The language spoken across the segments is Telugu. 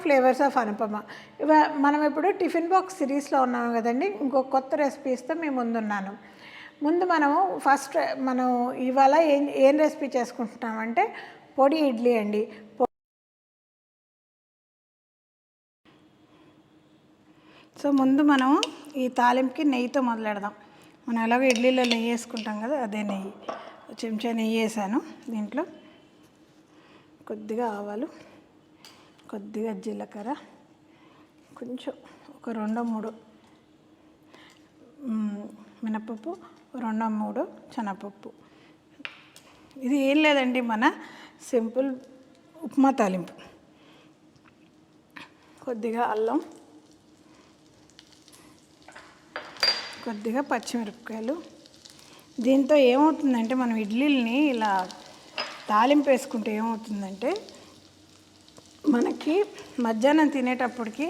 Flavours of Anupama. మనం ఇప్పుడు టిఫిన్ బాక్స్ సిరీస్లో ఉన్నాము కదండి. ఇంకొక కొత్త రెసిపీస్తో మేము ముందున్నాను. ముందు మనము ఫస్ట్ మనం ఇవాళ ఏం రెసిపీ చేసుకుంటున్నామంటే పొడి ఇడ్లీ అండి. సో ముందు మనము ఈ తాలింపుకి నెయ్యితో మొదలెడదాం. మనం ఎలాగో ఇడ్లీలో నెయ్యి వేసుకుంటాం కదా, అదే నెయ్యి. చెంచా నెయ్యి వేసాను. దీంట్లో కొద్దిగా ఆవాలు, కొద్దిగా జీలకర్ర, కొంచెం ఒక 2-3 మినపప్పు, 2-3 శనగపప్పు. ఇది ఏం లేదండి, మన సింపుల్ ఉప్మా తాలింపు. కొద్దిగా అల్లం, కొద్దిగా పచ్చిమిరపకాయలు. దీంతో ఏమవుతుందంటే మనం ఇడ్లీని ఇలా తాలింపు వేసుకుంటే ఏమవుతుందంటే మనకి మధ్యాహ్నం తినేటప్పటికి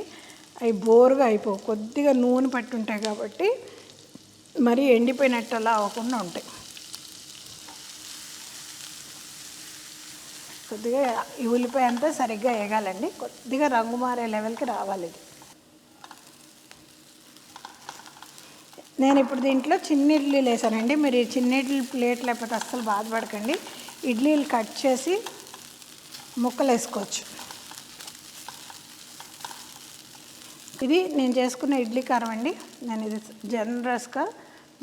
అవి బోరుగా అయిపోవు. కొద్దిగా నూనె పట్టి ఉంటాయి కాబట్టి మరీ ఎండిపోయినట్టు అలా అవ్వకుండా ఉంటాయి. కొద్దిగా ఈ ఉల్లిపాయ అంతా సరిగ్గా వేగాలండి. కొద్దిగా రంగు మారే లెవెల్కి రావాలి ఇది. నేను ఇప్పుడు దీంట్లో చిన్న ఇడ్లీలు వేసానండి. మీరు ఈ చిన్న ఇడ్లీ ప్లేట్ లేకపోతే అస్సలు బాధపడకండి. ఇడ్లీలు కట్ చేసి ముక్కలు వేసుకోవచ్చు. ఇది నేను చేసుకున్న ఇడ్లీ కారం అండి. నేను ఇది జనరస్గా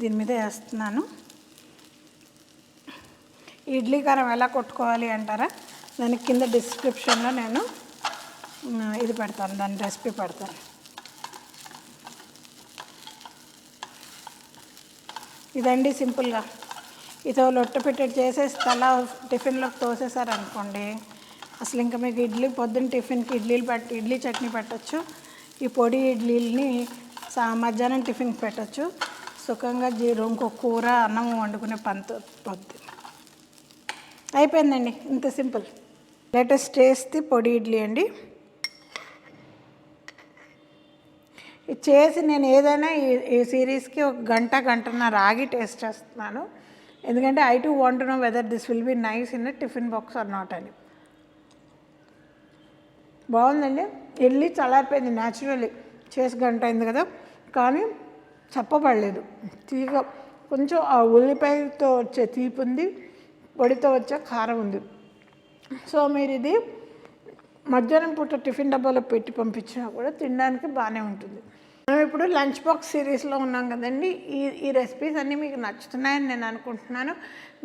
దీని మీద వేస్తున్నాను. ఇడ్లీ కారం ఎలా కొట్టుకోవాలి అంటారా? దానికి కింద డిస్క్రిప్షన్లో నేను ఇది పెడతాను, దాని రెసిపీ పెడతాను. ఇదండి సింపుల్గా. ఇదో లొట్ట పెట్టేది చేసేసి తలా టిఫిన్లోకి తోసేసారనుకోండి, అసలు ఇంకా మీకు ఇడ్లీ పొద్దున్న టిఫిన్కి ఇడ్లీ చట్నీ పెట్టచ్చు. ఈ పొడి ఇడ్లీని మధ్యాహ్నం టిఫిన్కి పెట్టచ్చు. సుఖంగా ఇంకో కూర అన్నం వండుకునే పొద్దు అయిపోయిందండి. ఇంత సింపుల్. లేటెస్ట్ టేస్ట్ పొడి ఇడ్లీ అండి. ఇది చేసి నేను ఏదైనా ఈ సిరీస్కి ఒక గంటన్నర ఆగి టేస్ట్ చేస్తున్నాను. ఎందుకంటే I too want to know whether this will be nice in a tiffin box or not అని. బాగుందండి. ఇడ్లీ చల్లారిపోయింది న్యాచురల్లీ. చేసి గంట అయింది కదా, కానీ చెప్పబడలేదు. తీగ కొంచెం ఆ ఉల్లిపాయతో వచ్చే తీపి ఉంది, పొడితో వచ్చే కారం ఉంది. సో మీరు ఇది మధ్యాహ్నం పూట టిఫిన్ డబ్బాలో పెట్టి పంపించినా కూడా తినడానికి బాగానే ఉంటుంది. మనం ఇప్పుడు లంచ్ బాక్స్ సిరీస్లో ఉన్నాం కదండి. ఈ రెసిపీస్ అన్నీ మీకు నచ్చుతున్నాయని నేను అనుకుంటున్నాను.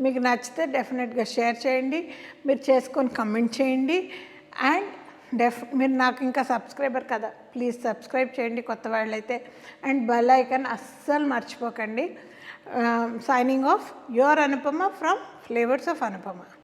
మీకు నచ్చితే డెఫినెట్గా షేర్ చేయండి, మీరు చేసుకొని కమెంట్ చేయండి. అండ్ మీరు నాకు ఇంకా సబ్స్క్రైబర్ కదా, ప్లీజ్ సబ్స్క్రైబ్ చేయండి కొత్త వాళ్ళైతే. అండ్ బెల్ ఐకాన్ అస్సలు మర్చిపోకండి. Signing off your Anupama from flavours of Anupama.